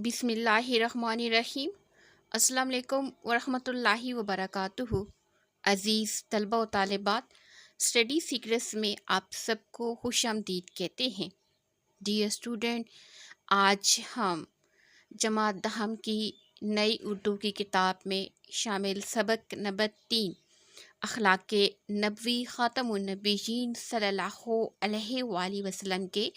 بسم اللہ الرحمن الرحیم۔ السلام علیکم ورحمۃ اللہ وبرکاتہ۔ عزیز طلبہ و طالبات، اسٹڈی سیکرٹس میں آپ سب کو خوش آمدید کہتے ہیں۔ ڈیئر اسٹوڈنٹ، آج ہم جماعت دہم کی نئی اردو کی کتاب میں شامل سبق نمبر 3 اخلاق نبوی خاتم النبیین صلی اللہ علیہ وآلہ وسلم کے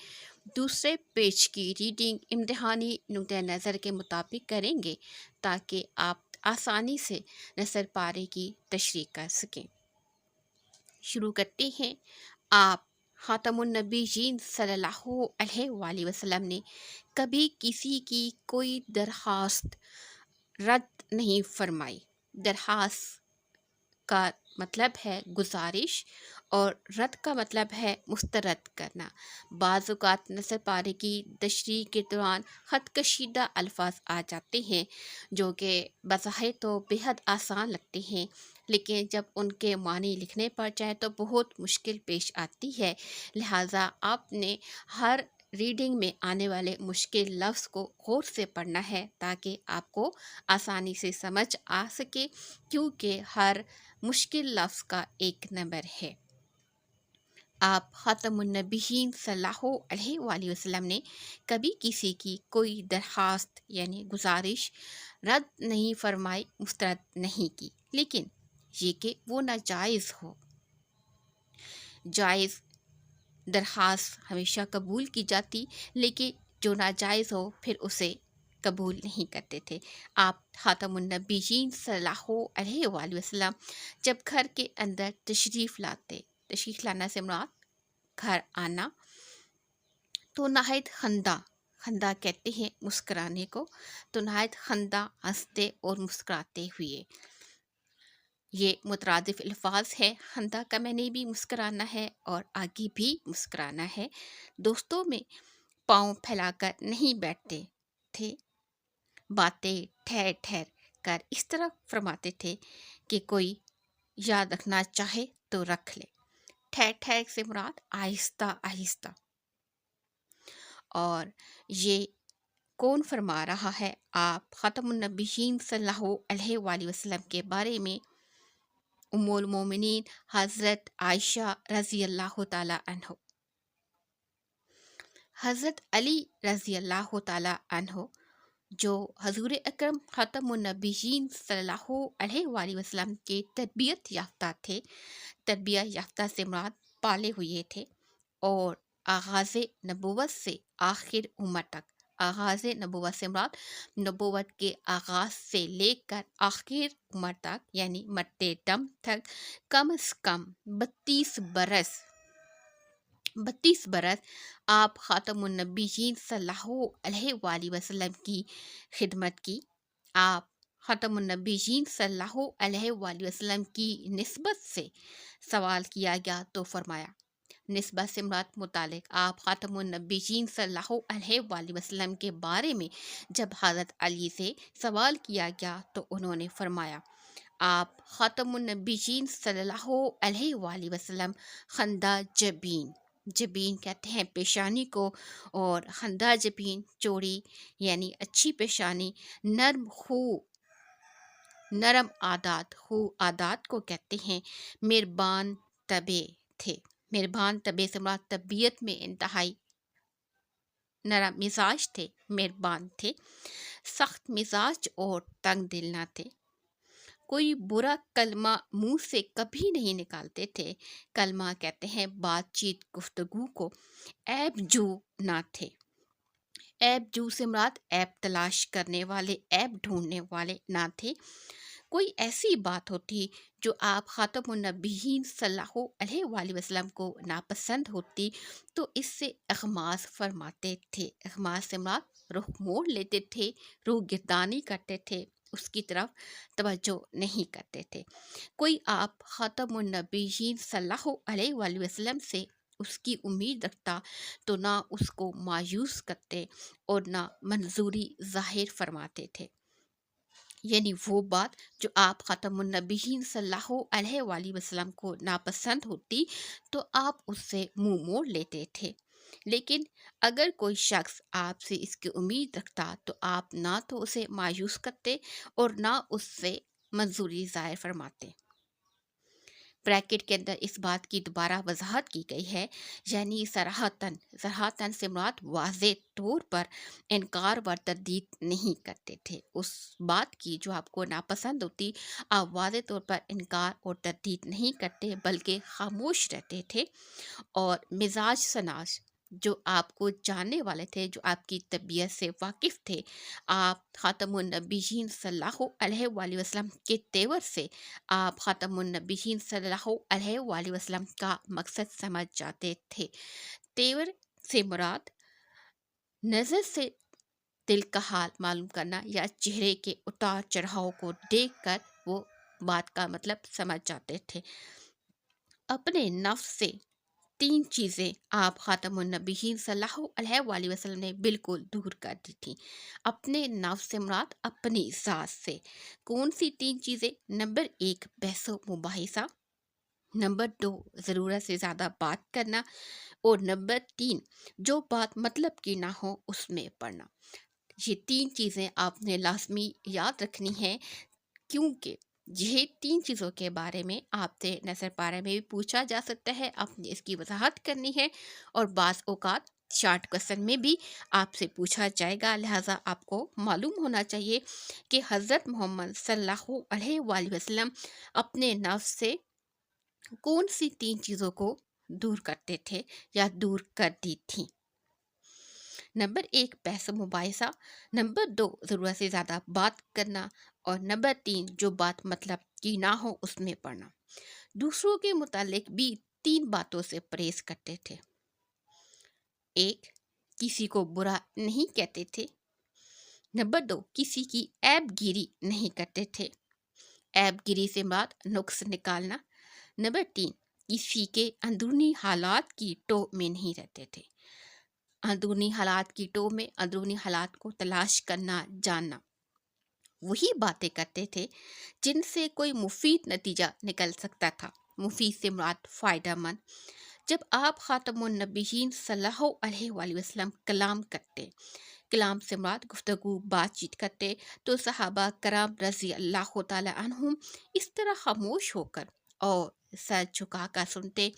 دوسرے پیج کی ریڈنگ امتحانی نقطۂ نظر کے مطابق کریں گے تاکہ آپ آسانی سے نثر پارے کی تشریح کر سکیں۔ شروع کرتے ہیں۔ آپ خاتم النبیین صلی اللہ علیہ وآلہ وسلم نے کبھی کسی کی کوئی درخواست رد نہیں فرمائی۔ درخواست کا مطلب ہے گزارش اور رد کا مطلب ہے مسترد کرنا۔ بعض اوقات نثر پارے کی تشریح کے دوران خط کشیدہ الفاظ آ جاتے ہیں جو کہ بظاہر تو بے حد آسان لگتے ہیں، لیکن جب ان کے معنی لکھنے پر جائے تو بہت مشکل پیش آتی ہے۔ لہٰذا آپ نے ہر ریڈنگ میں آنے والے مشکل لفظ کو غور سے پڑھنا ہے تاکہ آپ کو آسانی سے سمجھ آ سکے، کیونکہ ہر مشکل لفظ کا ایک نمبر ہے۔ آپ خاتم النبیین صلی اللہ علیہ وآلہ وسلم نے کبھی کسی کی کوئی درخواست یعنی گزارش رد نہیں فرمائی، مسترد نہیں کی، لیکن یہ کہ وہ ناجائز ہو۔ جائز درخواست ہمیشہ قبول کی جاتی، لیکن جو ناجائز ہو پھر اسے قبول نہیں کرتے تھے۔ آپ خاتم النبیین صلی اللہ علیہ وآلہ وسلم جب گھر کے اندر تشریف لانا سے مراد گھر آنا، تو نہایت خندہ کہتے ہیں مسکرانے کو، تو نہایت خندہ ہنستے اور مسکراتے ہوئے۔ یہ مترادف الفاظ ہے۔ خندہ کا معنی بھی مسکرانا ہے اور آگے بھی مسکرانا ہے۔ دوستوں میں پاؤں پھیلا کر نہیں بیٹھتے تھے، باتیں ٹھہر ٹھہر کر اس طرح فرماتے تھے کہ کوئی یاد رکھنا چاہے تو رکھ لے۔ ٹھہر ٹھہر سے مراد آہستہ آہستہ۔ اور یہ کون فرما رہا ہے؟ آپ خاتم النبیین صلی اللہ علیہ وآلہ وسلم کے بارے میں ام المومنین حضرت عائشہ رضی اللہ تعالی عنہ، حضرت علی رضی اللہ تعالی عنہ جو حضور اکرم خاتم النبیین صلی اللہ علیہ وآلہ وسلم کے تربیت یافتہ تھے۔ تربیت یافتہ سے مراد پالے ہوئے تھے، اور آغاز نبوت سے آخر عمر تک، آغاز نبوت سے مراد نبوت کے آغاز سے لے کر آخر عمر تک یعنی مرتے دم تک کم از کم 32 برس آپ خاتم النبیین صلی اللہ علیہ وآلہ وسلم کی خدمت کی۔ آپ خاتم النبیین صلی اللہ علیہ وآلہ وسلم کی نسبت سے سوال کیا گیا تو فرمایا، نسبت سے مراد متعلق آپ خاتم النبیین صلی اللہ علیہ وآلہ وسلم کے بارے میں جب حضرت علی سے سوال کیا گیا تو انہوں نے فرمایا، آپ خاتم النبیین صلی اللہ علیہ وآلہ وسلم خندہ جبین کہتے ہیں پیشانی کو، اور خندہ جبین چوڑی یعنی اچھی پیشانی، نرم عادات کو کہتے ہیں، مہربان طبع تھے۔ مہربان طبع سے مراد طبیعت میں انتہائی نرم مزاج تھے، مہربان تھے، سخت مزاج اور تنگ دل نہ تھے۔ کوئی برا کلمہ منہ سے کبھی نہیں نکالتے تھے۔ کلمہ کہتے ہیں بات چیت گفتگو کو۔ عیب جو نہ تھے۔ عیب جو سے مراد عیب تلاش کرنے والے، عیب ڈھونڈنے والے نہ تھے۔ کوئی ایسی بات ہوتی جو آپ خاتم النبیین صلی اللہ علیہ وآلہ وسلم کو ناپسند ہوتی تو اس سے اغماض فرماتے تھے۔ اغماض سے مراد رخ موڑ لیتے تھے، روگردانی کرتے تھے، اس کی طرف توجہ نہیں کرتے تھے۔ کوئی آپ خاتم النبیین صلی اللہ علیہ وآلہ وسلم سے اس کی امید رکھتا تو نہ اس کو مایوس کرتے اور نہ منظوری ظاہر فرماتے تھے، یعنی وہ بات جو آپ خاتم النبیین صلی اللہ علیہ وآلہ وسلم کو ناپسند ہوتی تو آپ اس سے منہ موڑ لیتے تھے۔ لیکن اگر کوئی شخص آپ سے اس کی امید رکھتا تو آپ نہ تو اسے مایوس کرتے اور نہ اس سے منظوری ظاہر فرماتے۔ بریکٹ کے اندر اس بات کی دوبارہ وضاحت کی گئی ہے، یعنی صراحتاً سے مراد واضح طور پر انکار و تردید نہیں کرتے تھے۔ اس بات کی جو آپ کو ناپسند ہوتی، آپ واضح طور پر انکار اور تردید نہیں کرتے بلکہ خاموش رہتے تھے، اور مزاج سناس جو آپ کو جاننے والے تھے، جو آپ کی طبیعت سے واقف تھے، آپ خاتم النبیین صلی اللہ علیہ وآلہ وسلم کے تیور سے آپ خاتم النبیین صلی اللہ علیہ وآلہ وسلم کا مقصد سمجھ جاتے تھے۔ تیور سے مراد نظر سے دل کا حال معلوم کرنا یا چہرے کے اتار چڑھاؤ کو دیکھ کر وہ بات کا مطلب سمجھ جاتے تھے۔ اپنے نفس سے تین چیزیں آپ خاتم النبیین صلی اللہ علیہ وآلہ وسلم نے بالکل دور کر دی تھیں۔ اپنے نفس سے مراد اپنی ذات سے۔ کون سی تین چیزیں؟ نمبر 1 بحث و مباحثہ، نمبر 2 ضرورت سے زیادہ بات کرنا، اور نمبر 3 جو بات مطلب کی نہ ہو اس میں پڑنا۔ یہ تین چیزیں آپ نے لازمی یاد رکھنی ہے، کیونکہ یہ تین چیزوں کے بارے میں آپ سے نظر پارے میں بھی پوچھا جا سکتا ہے، آپ نے اس کی وضاحت کرنی ہے، اور بعض اوقات شارٹ کوسچن میں بھی آپ سے پوچھا جائے گا۔ لہٰذا آپ کو معلوم ہونا چاہیے کہ حضرت محمد صلی اللہ علیہ وآلہ وسلم اپنے نفس سے کون سی تین چیزوں کو دور کرتے تھے یا دور کر دی تھیں۔ نمبر 1 بحث و مباحثہ، نمبر 2 ضرورت سے زیادہ بات کرنا، اور نمبر 3 جو بات مطلب کی نہ ہو اس میں پڑنا۔ دوسروں کے متعلق بھی 3 باتوں سے پرہیز کرتے تھے۔ 1 کسی کو برا نہیں کہتے تھے۔ نمبر 2 کسی کی عیب گیری نہیں کرتے تھے۔ عیب گیری سے مراد نقص نکالنا۔ نمبر 3 کسی کے اندرونی حالات کی ٹو میں نہیں رہتے تھے۔ اندرونی حالات کی ٹو میں اندرونی حالات کو تلاش کرنا، جاننا، وہی باتیں کرتے تھے جن سے کوئی مفید نتیجہ نکل سکتا تھا۔ مفید سے مراد فائدہ مند۔ جب آپ خاتم النبیین صلی اللہ علیہ وآلہ وسلم کلام کرتے، کلام سے مراد گفتگو بات چیت کرتے، تو صحابہ کرام رضی اللہ تعالی عنہم اس طرح خاموش ہو کر اور سر جھکا کر سنتے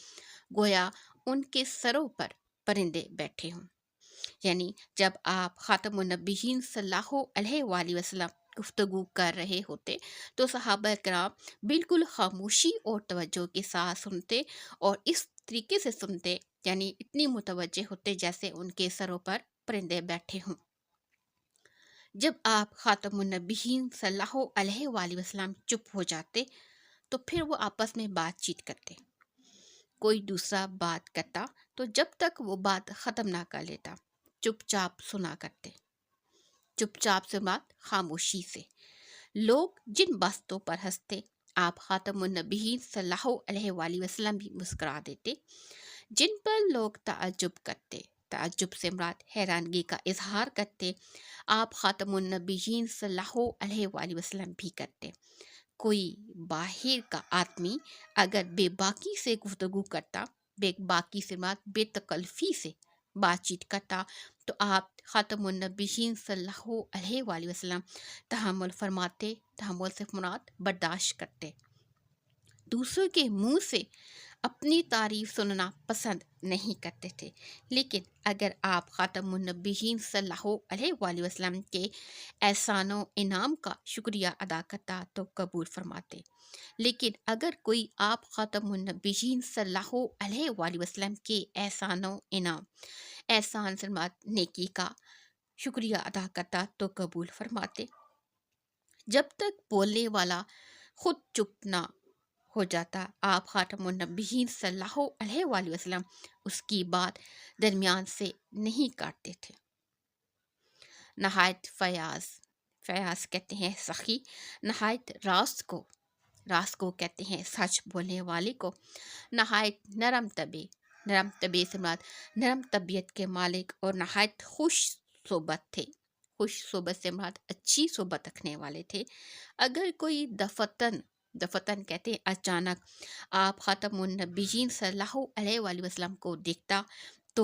گویا ان کے سروں پر پرندے بیٹھے ہوں۔ یعنی جب آپ خاتم النبیین صلی اللہ علیہ وآلہ وسلم گفتگو کر رہے ہوتے تو صحابہ کرام بالکل خاموشی اور توجہ کے ساتھ سنتے، اور اس طریقے سے سنتے یعنی اتنی متوجہ ہوتے جیسے ان کے سروں پر پرندے بیٹھے ہوں۔ جب آپ خاتم النبیین صلی اللہ علیہ وآلہ وسلم چپ ہو جاتے تو پھر وہ آپس میں بات چیت کرتے۔ کوئی دوسرا بات کرتا تو جب تک وہ بات ختم نہ کر لیتا چپ چاپ سنا کرتے۔ چپ چاپ سے بات خاموشی سے۔ لوگ جن باتوں پر ہنستے آپ خاتم النبیین صلی اللہ علیہ وآلہ وسلم بھی مسکرا دیتے۔ جن پر لوگ تعجب کرتے، تعجب سے مراد حیرانگی کا اظہار کرتے، آپ خاتم النبیین صلی اللہ علیہ وآلہ وسلم بھی کرتے۔ کوئی باہر کا آدمی اگر بے باکی سے گفتگو کرتا، بے باکی سے مراد بے تکلفی سے بات چیت کرتا، تو آپ خاتم النبیین صلی اللہ علیہ وآلہ وسلم تحمل فرماتے۔ تحمل سے مراد برداشت کرتے۔ دوسروں کے منہ سے اپنی تعریف سننا پسند نہیں کرتے تھے، لیکن اگر آپ خاتم النبیین صلی اللہ علیہ وآلہ وسلم کے احسان و انعام کا شکریہ ادا کرتا تو قبول فرماتے۔ لیکن اگر کوئی آپ خاتم النبیین صلی اللہ علیہ وآلہ وسلم کے احسان و انعام، احسان سے مراد نیکی کا شکریہ ادا کرتا تو قبول فرماتے۔ جب تک بولنے والا خود چپ نہ ہو جاتا آپ خاتم النبیین صلی اللہ علیہ وآلہ وسلم اس کی بات درمیان سے نہیں کاٹتے تھے۔ نہایت فیاض کہتے ہیں سخی، نہایت راست کو کہتے ہیں سچ بولنے والے کو، نہایت نرم طبع سے مراد نرم طبیعت کے مالک، اور نہایت خوش صحبت تھے۔ خوش صحبت سے مراد اچھی صحبت رکھنے والے تھے۔ اگر کوئی دفتن کہتے ہیں اچانک آپ خاتم النبیین صلی اللہ علیہ وآلہ وسلم کو دیکھتا تو